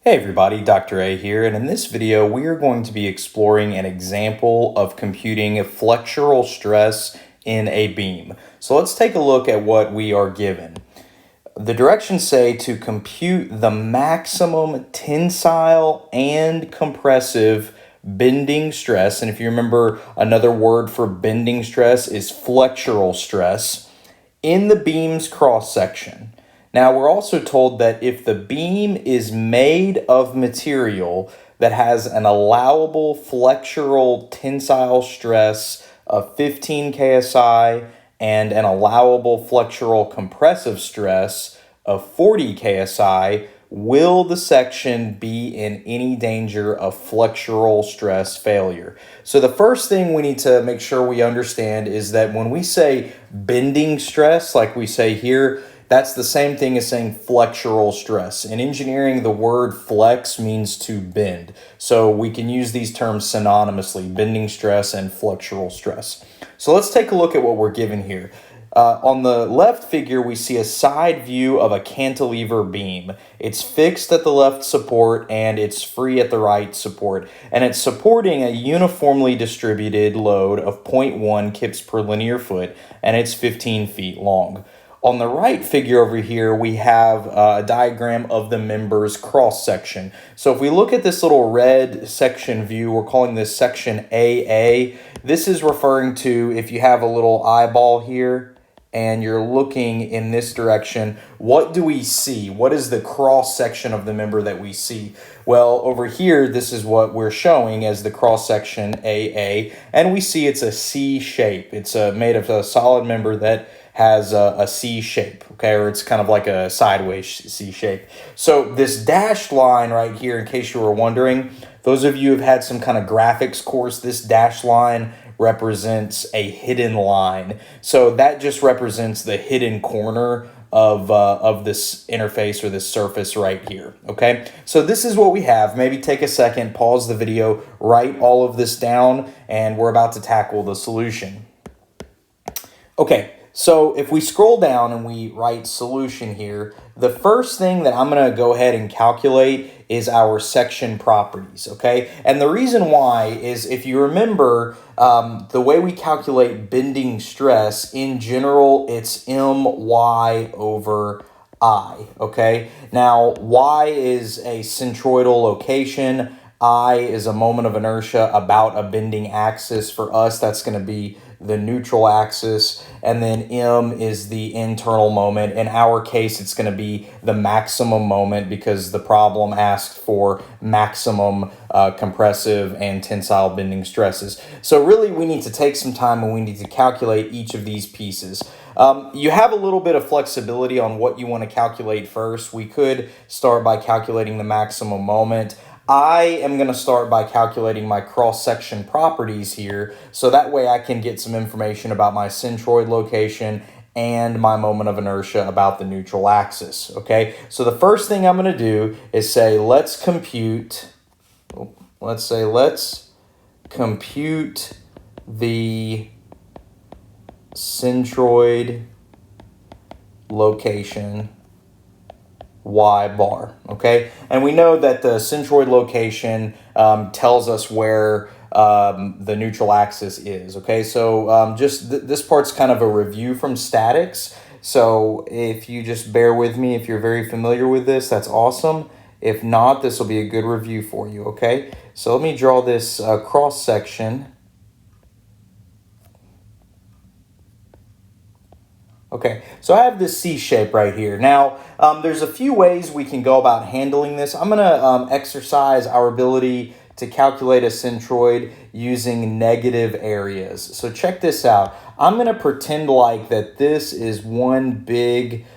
Hey everybody, Dr. A here, and in this video we are going to be exploring an example of computing flexural stress in a beam. So let's take a look at what we are given. The directions say to compute the maximum tensile and compressive bending stress, and if you remember, another word for bending stress is flexural stress, in the beam's cross section. Now, we're also told that if the beam is made of material that has an allowable flexural tensile stress of 15 ksi and an allowable flexural compressive stress of 40 ksi, will the section be in any danger of flexural stress failure? So the first thing we need to make sure we understand is that when we say bending stress, like we say here, that's the same thing as saying flexural stress. In engineering, the word flex means to bend. So we can use these terms synonymously, bending stress and flexural stress. So let's take a look at what we're given here. On the left figure, we see a side view of a cantilever beam. It's fixed at the left support and it's free at the right support. And it's supporting a uniformly distributed load of 0.1 kips per linear foot, and it's 15 feet long. On the right figure over here, we have a diagram of the member's cross section. So if we look at this little red section view, we're calling this section AA. This is referring to if you have a little eyeball here and you're looking in this direction, what do we see? What is the cross section of the member that we see? Well, over here, this is what we're showing as the cross section AA, and we see it's a C shape. It's made of a solid member that has a C shape, okay, or it's kind of like a sideways C shape. So this dashed line right here, in case you were wondering, those of you who have had some kind of graphics course, this dashed line represents a hidden line. So that just represents the hidden corner of this interface or this surface right here, okay? So this is what we have. Maybe take a second, pause the video, write all of this down, and we're about to tackle the solution. Okay. So if we scroll down and we write solution here, the first thing that I'm going to go ahead and calculate is our section properties, okay? And the reason why is, if you remember, the way we calculate bending stress, in general, it's my over I, okay? Now, y is a centroidal location. I is a moment of inertia about a bending axis. For us, that's going to be the neutral axis, and then m is the internal moment. In our case, it's going to be the maximum moment because the problem asked for maximum compressive and tensile bending stresses. So really, we need to take some time and we need to calculate each of these pieces. You have a little bit of flexibility on what you want to calculate first. We could start by calculating the maximum moment. I am going to start by calculating my cross-section properties here, so that way I can get some information about my centroid location and my moment of inertia about the neutral axis, okay? So the first thing I'm going to do is say, let's compute the centroid location y bar, okay? And we know that the centroid location tells us where the neutral axis is, okay? So just this part's kind of a review from statics. So if you just bear with me, if you're very familiar with this, that's awesome. If not, this will be a good review for you, okay? So let me draw this cross section. Okay, so I have this C shape right here. Now, there's a few ways we can go about handling this. I'm going to exercise our ability to calculate a centroid using negative areas. So check this out. I'm going to pretend like that this is one big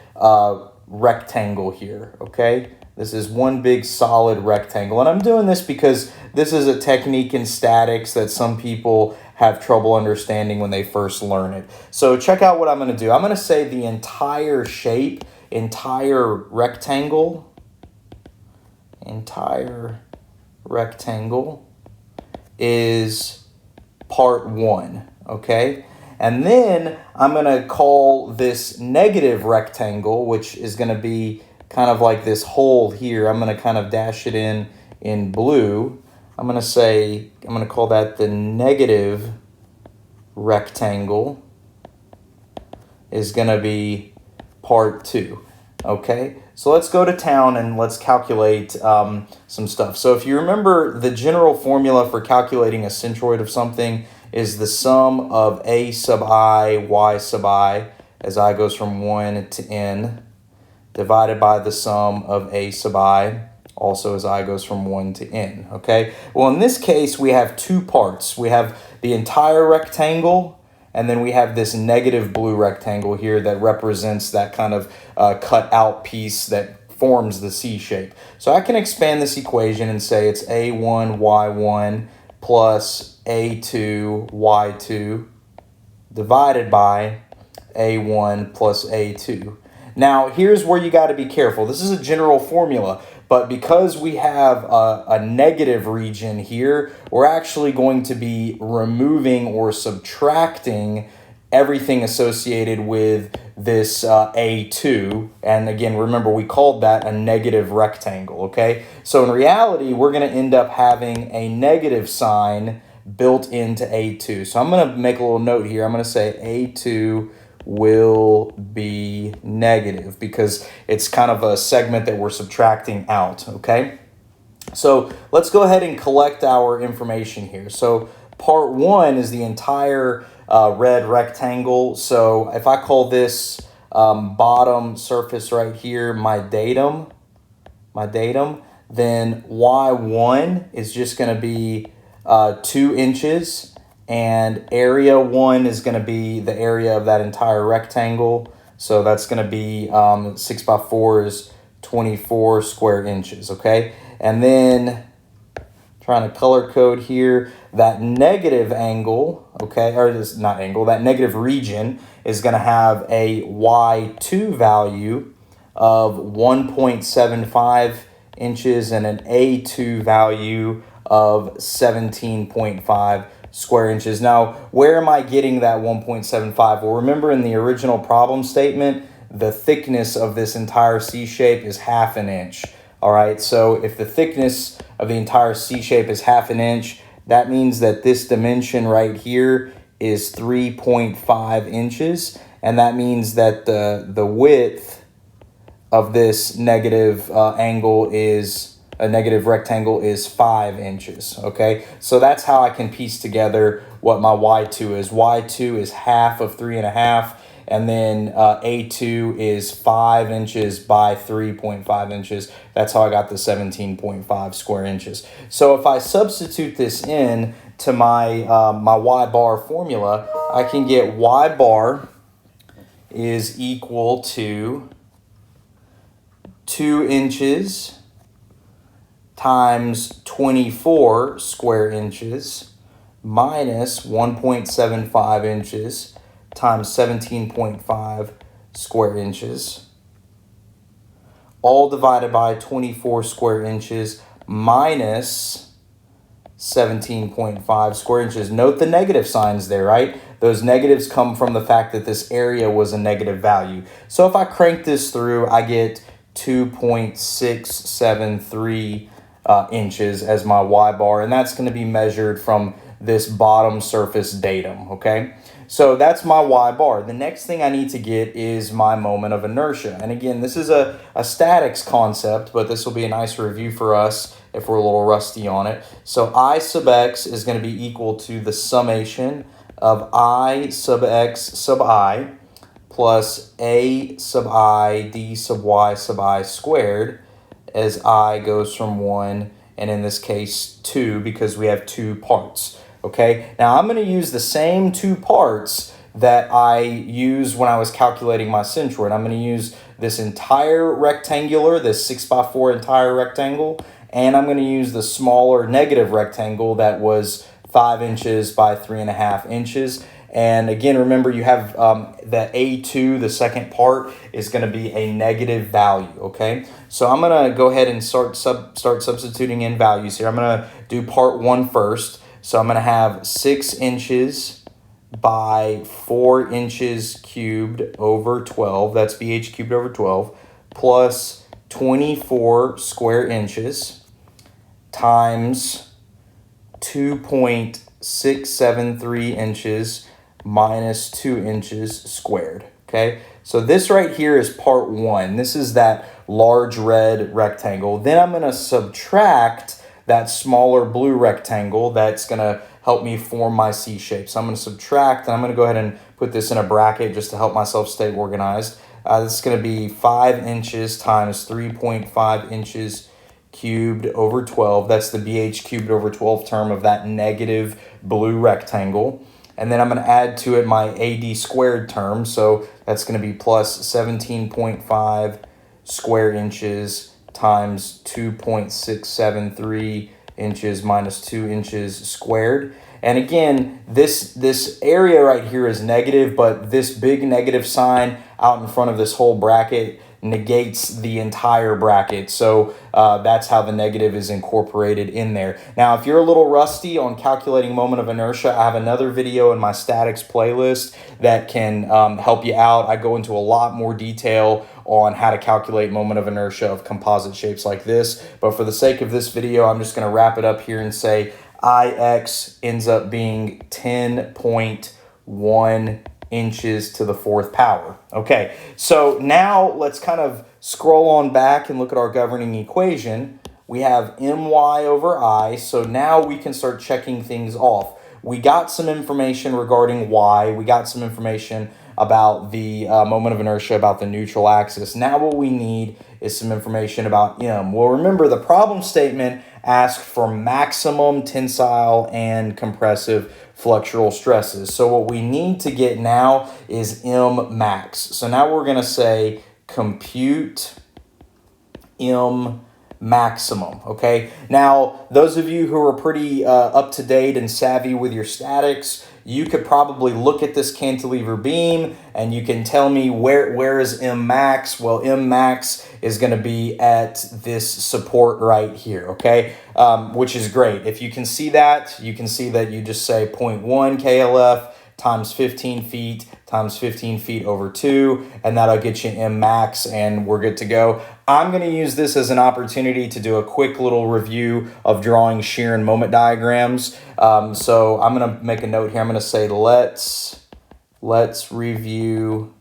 rectangle here, okay? This is one big solid rectangle. And I'm doing this because this is a technique in statics that some people have trouble understanding when they first learn it. So check out what I'm going to do. I'm going to say the entire shape, entire rectangle is part 1, okay? And then I'm going to call this negative rectangle, which is going to be kind of like this hole here. I'm going to kind of dash it in blue. I'm going to call that the negative rectangle is going to be part 2. Okay, so let's go to town and let's calculate some stuff. So if you remember, the general formula for calculating a centroid of something is the sum of a sub I, y sub I, as I goes from 1 to n, divided by the sum of a sub I, also as I goes from 1 to n. Okay, well in this case we have 2 parts. We have the entire rectangle, and then we have this negative blue rectangle here that represents that kind of cut out piece that forms the C shape. So I can expand this equation and say it's a1 y1 plus a2 y2 divided by a1 plus a2. Now here's where you got to be careful. This is a general formula, but because we have a negative region here, we're actually going to be removing or subtracting everything associated with this A2. And again, remember, we called that a negative rectangle, okay? So in reality, we're going to end up having a negative sign built into A2. So I'm going to make a little note here. I'm going to say A2 will be negative because it's kind of a segment that we're subtracting out, okay? So let's go ahead and collect our information here. So part 1 is the entire red rectangle. So if I call this bottom surface right here my datum, then y1 is just going to be 2 inches. And area 1 is going to be the area of that entire rectangle. So that's going to be 6 by 4 is 24 square inches, okay? And then trying to color code here, that negative angle, okay, or this not angle, that negative region is going to have a y2 value of 1.75 inches and an a2 value of 17.5 square inches. Now, where am I getting that 1.75? Well, remember in the original problem statement, the thickness of this entire C shape is 1/2 inch. All right, so if the thickness of the entire C shape is 1/2 inch, that means that this dimension right here is 3.5 inches, and that means that the width of this negative angle is a negative rectangle is 5 inches, okay? So that's how I can piece together what my y2 is. Y2 is 1/2 of 3.5, and then A2 is 5 inches by 3.5 inches. That's how I got the 17.5 square inches. So if I substitute this in to my, my y bar formula, I can get y bar is equal to 2 inches times 24 square inches minus 1.75 inches times 17.5 square inches, all divided by 24 square inches minus 17.5 square inches. Note the negative signs there, right? Those negatives come from the fact that this area was a negative value. So if I crank this through, I get 2.673 inches as my y bar, and that's going to be measured from this bottom surface datum, okay? So that's my y bar. The next thing I need to get is my moment of inertia. And again, this is a statics concept, but this will be a nice review for us if we're a little rusty on it. So I sub x is going to be equal to the summation of I sub x sub I plus a sub I d sub y sub I squared, as I goes from 1, and in this case 2, because we have 2 parts, okay? Now I'm going to use the same 2 parts that I used when I was calculating my centroid. I'm going to use this entire rectangular, this 6 by 4 entire rectangle, and I'm going to use the smaller negative rectangle that was 5 inches by 3.5 inches. And again, remember you have that A2, the second part, is going to be a negative value, okay? So I'm going to go ahead and start substituting in values here. I'm going to do part 1 first. So I'm going to have 6 inches by 4 inches cubed over 12. That's BH cubed over 12. Plus 24 square inches times 2.673 inches minus 2 inches squared. Okay, so this right here is part one. This is that large red rectangle. Then I'm going to subtract that smaller blue rectangle that's going to help me form my C shape. So I'm going to subtract, and I'm going to go ahead and put this in a bracket just to help myself stay organized. This is going to be 5 inches times 3.5 inches cubed over 12. That's the BH cubed over 12 term of that negative blue rectangle. And then I'm going to add to it my AD squared term. So that's going to be plus 17.5 square inches times 2.673 inches minus 2 inches squared. And again, this area right here is negative, but this big negative sign out in front of this whole bracket negates the entire bracket. So that's how the negative is incorporated in there. Now, if you're a little rusty on calculating moment of inertia, I have another video in my statics playlist that can help you out. I go into a lot more detail on how to calculate moment of inertia of composite shapes like this. But for the sake of this video, I'm just going to wrap it up here and say IX ends up being 10.1 inches to the fourth power. Okay, so now let's kind of scroll on back and look at our governing equation. We have my over I, so now we can start checking things off. We got some information regarding y, we got some information about the moment of inertia, about the neutral axis. Now what we need is some information about m. Well, remember the problem statement asked for maximum tensile and compressive flexural stresses. So what we need to get now is M max. So now we're going to say compute M maximum. Okay. Now, those of you who are pretty up to date and savvy with your statics, you could probably look at this cantilever beam and you can tell me where is M max. Well, M max is going to be at this support right here, okay, which is great. If you can see that, you can see that you just say 0.1 KLF times 15 feet times 15 feet over 2, and that'll get you M max, and we're good to go. I'm going to use this as an opportunity to do a quick little review of drawing shear and moment diagrams. So I'm going to make a note here. I'm going to say let's review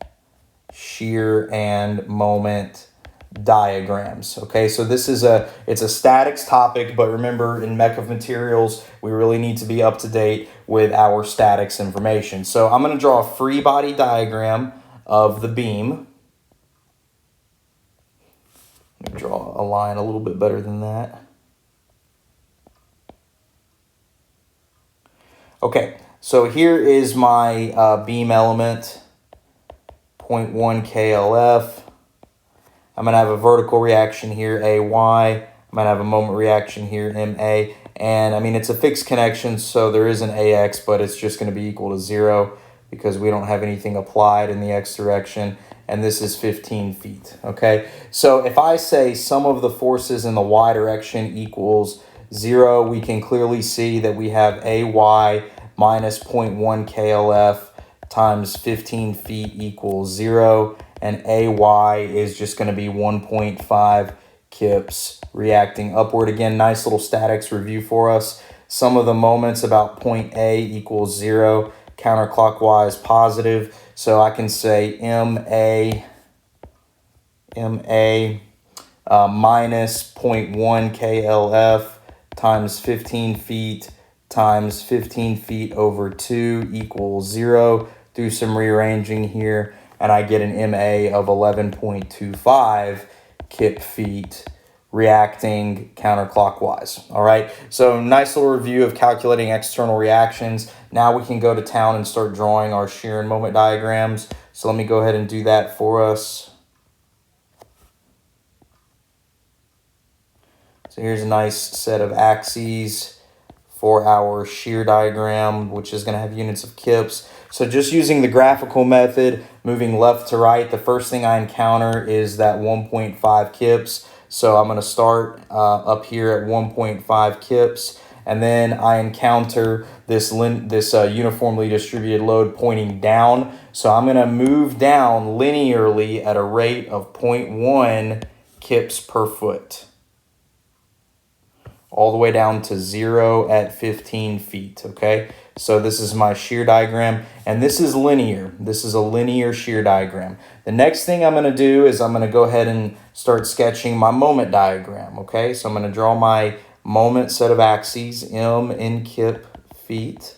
shear and moment diagrams. Okay, so this is it's a statics topic, but remember in Mech of Materials, we really need to be up to date with our statics information. So I'm going to draw a free body diagram of the beam. Let me draw a line a little bit better than that. Okay, so here is my beam element, 0.1 KLF. I'm going to have a vertical reaction here, AY. I'm going to have a moment reaction here, MA. And I mean, it's a fixed connection, so there is an AX, but it's just going to be equal to 0 because we don't have anything applied in the X direction. And this is 15 feet, okay? So if I say sum of the forces in the Y direction equals 0, we can clearly see that we have AY minus 0.1 KLF times 15 feet equals 0. And AY is just going to be 1.5 kips reacting upward. Again, nice little statics review for us. Sum of the moments about point A equals 0, counterclockwise positive. So I can say MA minus 0.1 KLF times 15 feet times 15 feet over 2 equals 0. Do some rearranging here, and I get an MA of 11.25 kip feet reacting counterclockwise. All right, so nice little review of calculating external reactions. Now we can go to town and start drawing our shear and moment diagrams. So let me go ahead and do that for us. So here's a nice set of axes for our shear diagram, which is going to have units of kips. So just using the graphical method, moving left to right, the first thing I encounter is that 1.5 kips. So I'm going to start up here at 1.5 kips, and then I encounter this uniformly distributed load pointing down. So I'm going to move down linearly at a rate of 0.1 kips per foot, all the way down to 0 at 15 feet, okay? So this is my shear diagram, and this is linear. This is a linear shear diagram. The next thing I'm gonna do is I'm gonna go ahead and start sketching my moment diagram, okay? So I'm gonna draw my moment set of axes, M in kip feet.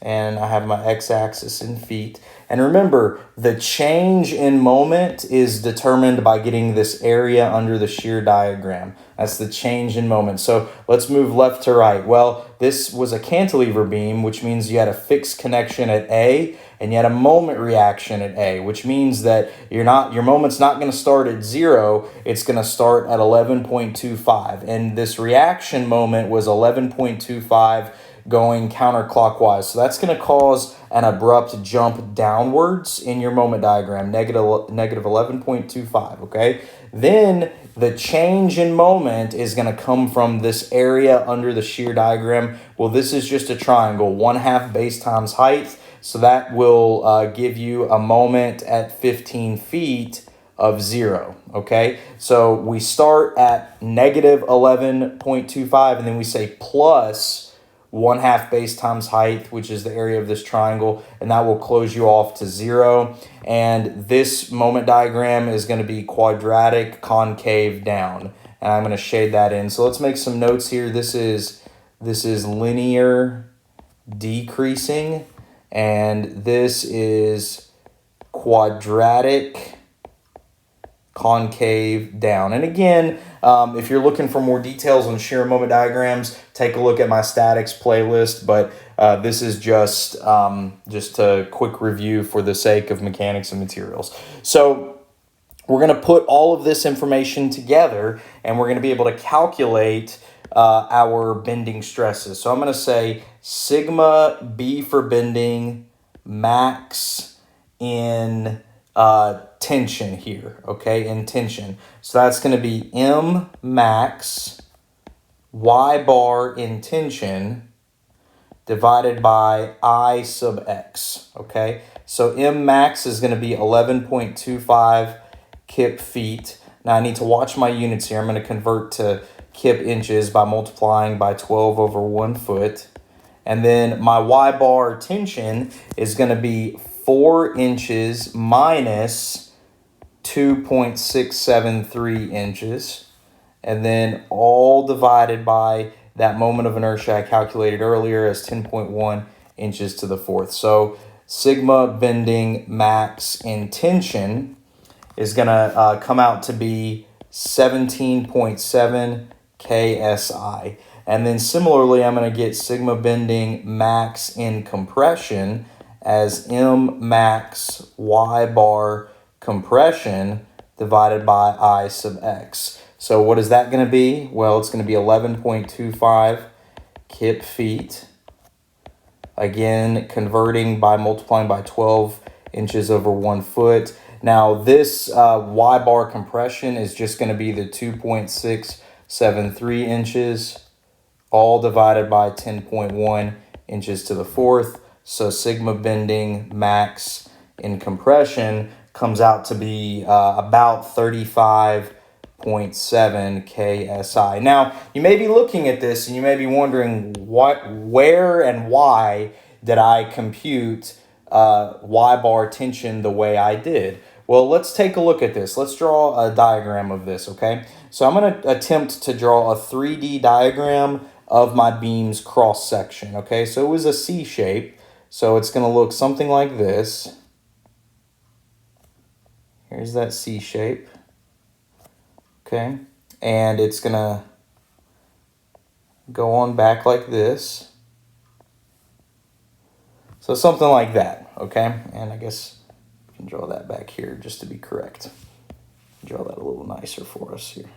And I have my x-axis in feet. And remember, the change in moment is determined by getting this area under the shear diagram. That's the change in moment. So let's move left to right. Well, this was a cantilever beam, which means you had a fixed connection at A, and you had a moment reaction at A, which means that your moment's not going to start at 0, it's going to start at 11.25. And this reaction moment was 11.25 going counterclockwise. So that's going to cause an abrupt jump downwards in your moment diagram, negative 11.25, okay? Then the change in moment is going to come from this area under the shear diagram. Well, this is just a triangle, 1/2 base times height. So that will give you a moment at 15 feet of 0, okay? So we start at negative 11.25, and then we say plus 1/2 base times height, which is the area of this triangle, and that will close you off to 0. And this moment diagram is going to be quadratic concave down, and I'm going to shade that in. So let's make some notes here. This is linear decreasing, and this is quadratic concave down. And again, if you're looking for more details on shear moment diagrams, take a look at my statics playlist, but this is just a quick review for the sake of mechanics and materials. So we're going to put all of this information together, and we're going to be able to calculate our bending stresses. So I'm going to say sigma B for bending max in tension here, okay, in tension. So that's going to be M max Y bar in tension divided by I sub X, okay? So M max is going to be 11.25 kip feet. Now I need to watch my units here. I'm going to convert to kip inches by multiplying by 12 over 1 foot. And then my Y bar tension is going to be 4 inches minus 2.673 inches, and then all divided by that moment of inertia I calculated earlier as 10.1 inches to the fourth. So sigma bending max in tension is going to come out to be 17.7 KSI. And then similarly, I'm going to get sigma bending max in compression as M max Y bar compression divided by I sub X. So what is that going to be? Well, it's going to be 11.25 kip feet. Again, converting by multiplying by 12 inches over 1 foot. Now this Y bar compression is just going to be the 2.673 inches, all divided by 10.1 inches to the fourth. So sigma bending max in compression comes out to be about 35.7 KSI. Now, you may be looking at this and you may be wondering where and why did I compute Y bar tension the way I did? Well, let's take a look at this. Let's draw a diagram of this, okay? So I'm going to attempt to draw a 3D diagram of my beam's cross section, okay? So it was a C shape, so it's going to look something like this. Here's that C shape, okay? And it's going to go on back like this. So something like that, okay? And I guess we can draw that back here just to be correct. Draw that a little nicer for us here.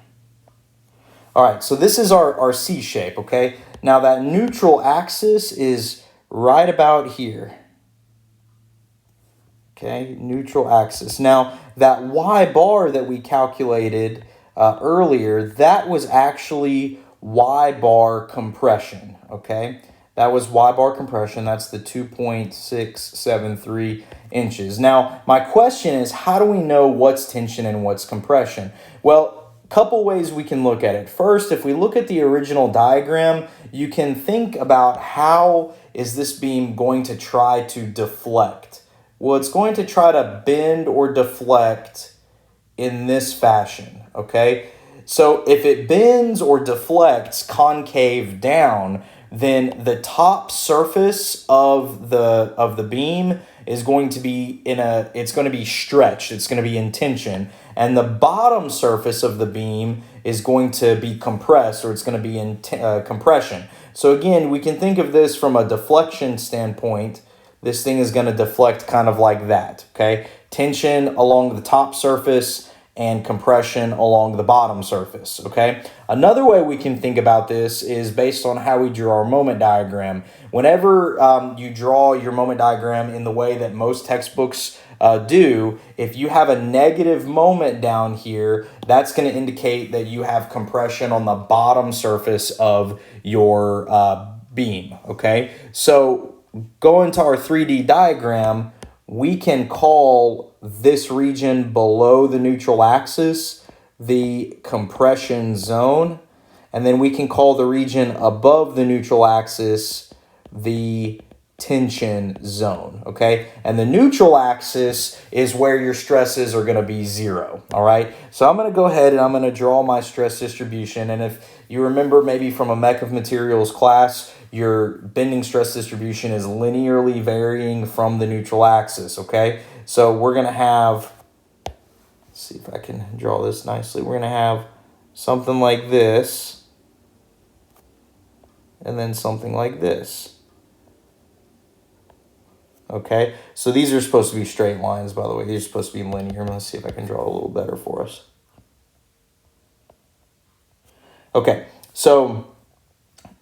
All right, so this is our C shape, okay? Now that neutral axis is right about here. Okay, neutral axis. Now, that Y bar that we calculated earlier, that was actually Y bar compression, okay? That was Y bar compression. That's the 2.673 inches. Now, my question is, how do we know what's tension and what's compression? Well, a couple ways we can look at it. First, if we look at the original diagram, you can think about how is this beam going to try to deflect. Well, it's going to try to bend or deflect in this fashion, okay? So if it bends or deflects concave down, then the top surface of the beam is going to be it's going to be stretched, it's going to be in tension, and the bottom surface of the beam is going to be compressed, or it's going to be in compression. So again, we can think of this from a deflection standpoint. This thing is going to deflect kind of like that, okay? Tension along the top surface and compression along the bottom surface, okay? Another way we can think about this is based on how we drew our moment diagram. Whenever you draw your moment diagram in the way that most textbooks do, if you have a negative moment down here, that's going to indicate that you have compression on the bottom surface of your beam, okay? So going to our 3D diagram, we can call this region below the neutral axis the compression zone, and then we can call the region above the neutral axis the tension zone, okay? And the neutral axis is where your stresses are going to be 0, all right? So I'm going to go ahead and I'm going to draw my stress distribution, and if you remember maybe from a mech of materials class, your bending stress distribution is linearly varying from the neutral axis, okay? So we're going to have, let's see if I can draw this nicely. We're going to have something like this, and then something like this. Okay, so these are supposed to be straight lines, by the way. These are supposed to be linear. Let's see if I can draw a little better for us. Okay, so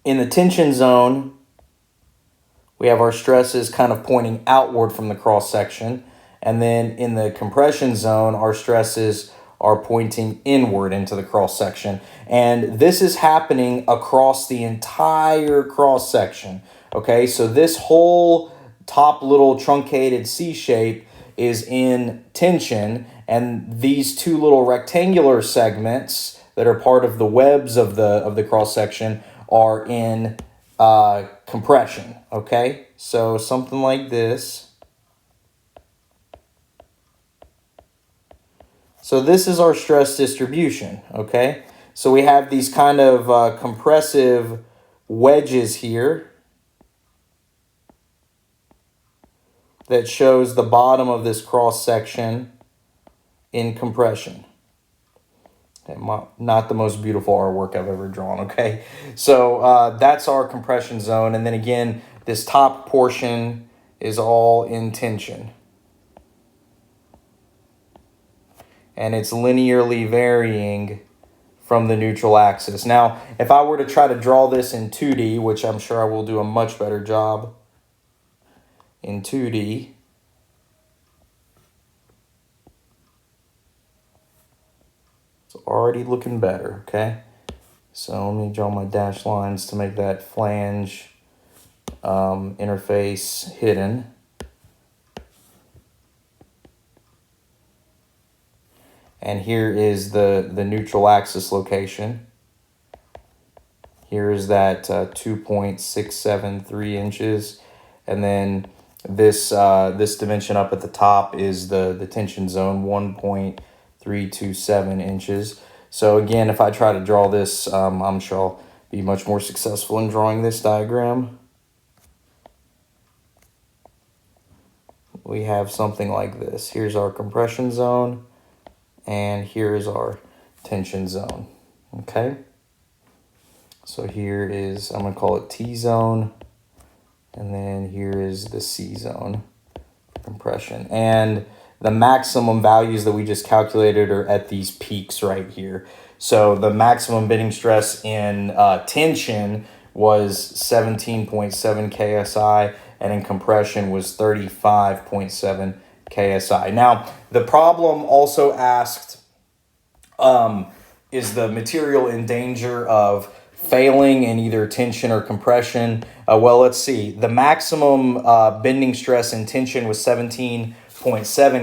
in the tension zone, we have our stresses kind of pointing outward from the cross section. And then in the compression zone, our stresses are pointing inward into the cross section. And this is happening across the entire cross section. Okay, so this whole top little truncated C shape is in tension, and these two little rectangular segments that are part of the webs of the cross section are in compression, okay? So something like this. So this is our stress distribution, okay? So we have these kind of compressive wedges here that shows the bottom of this cross section in compression. Not the most beautiful artwork I've ever drawn, okay? So that's our compression zone. And then again, this top portion is all in tension. And it's linearly varying from the neutral axis. Now, if I were to try to draw this in 2D, which I'm sure I will do a much better job in 2D, it's already looking better, okay? So let me draw my dashed lines to make that flange interface hidden. And here is the neutral axis location. Here is that 2.673 inches. And then this dimension up at the top is the tension zone, 1.327 inches. So again, if I try to draw this, I'm sure I'll be much more successful in drawing this diagram. We have something like this. Here's our compression zone, and here is our tension zone, okay? So here is, I'm gonna call it T zone, and then here is the C zone for compression. And the maximum values that we just calculated are at these peaks right here. So the maximum bending stress in tension was 17.7 KSI, and in compression was 35.7 KSI. Now, the problem also asked, is the material in danger of failing in either tension or compression? Well, let's see. The maximum bending stress in tension was 17.7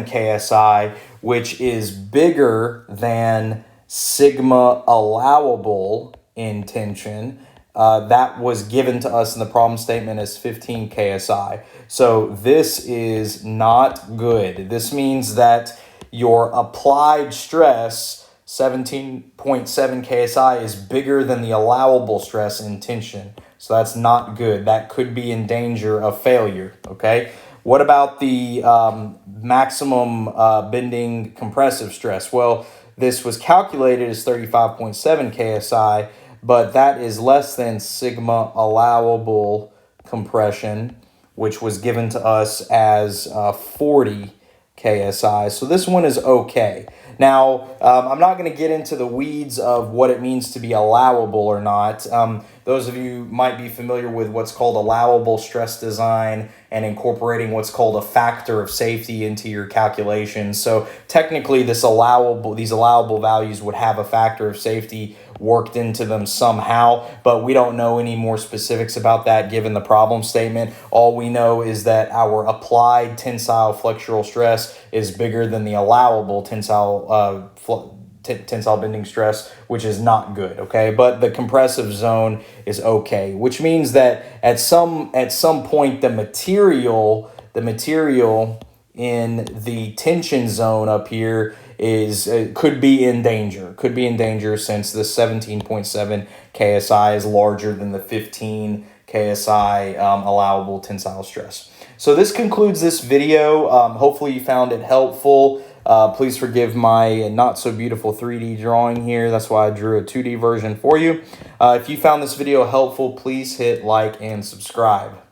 KSI, which is bigger than sigma allowable in tension. That was given to us in the problem statement as 15 KSI. So this is not good. This means that your applied stress, 17.7 KSI, is bigger than the allowable stress in tension. So that's not good. That could be in danger of failure, okay? What about the maximum bending compressive stress? Well, this was calculated as 35.7 KSI, but that is less than sigma allowable compression, which was given to us as 40 KSI. So this one is okay. Now, I'm not going to get into the weeds of what it means to be allowable or not. Those of you might be familiar with what's called allowable stress design and incorporating what's called a factor of safety into your calculations. So technically, these allowable values would have a factor of safety worked into them somehow, but we don't know any more specifics about that given the problem statement. All we know is that our applied tensile flexural stress is bigger than the allowable tensile bending stress, which is not good, okay? But the compressive zone is okay, which means that at some point the material in the tension zone up here could be in danger since the 17.7 KSI is larger than the 15 KSI allowable tensile stress. So this concludes this video. Hopefully you found it helpful. Please forgive my not so beautiful 3D drawing here. That's why I drew a 2D version for you. If you found this video helpful, please hit like and subscribe.